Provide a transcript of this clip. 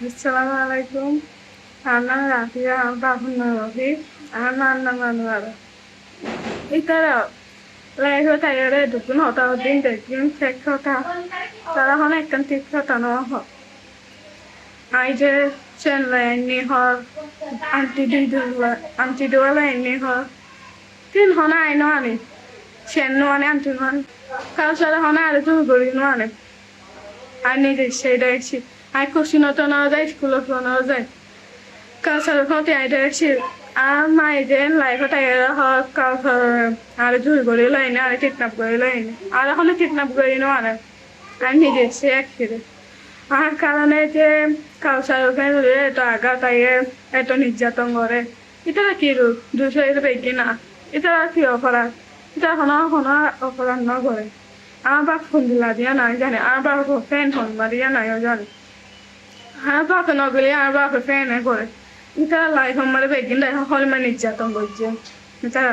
Assalamu alaikum. Ana Rafia Bahuna Rafi. Ana Manuela. Itara লেখো তাইরে দুপুন হতা দিন দেখুন চেক হতা তারা হন একখান ঠিক হতা ন আই যে চেন লাইনি হর আন্টি দুয়া লাইনি হর তিন হনা আই ন আনি চেন নো আনি আন্টি নো আনি কাল সারা হনা আরে তুমি গড়ি নো আনি আর নিজে সেইটা এসি আই খুশি নতো না যায় স্কুলত না যায় কাল সারা হতে আই দেখছি আর মাই যেন লাইফ তাইরা হক কাল আর জুই গড়ি লাইনি আর কিডন্যাপ গড়ি লাইনি আর এখন কিডন্যাপ গড়ি নো আনে আর নিজে সে এক ফিরে আর কারণে যে কালচার ওখানে এত আগা তাইয়ে এত নির্যাতন করে এটা কি রূপ দুশো এর বেশি না এটা কি অপরাধ এটা অপরাধ ন করে আমার বাপ ফোন দিলা দিয়া নাই জানে আমার বাপ ফ্যান ফোন মারিয়া নাইও জানে আমার বাপ নগলে আমার বাপ ফ্যানে করে এটা লাইফ আমার বেগিন লাইফ হল মানে নির্যাতন করছে এটা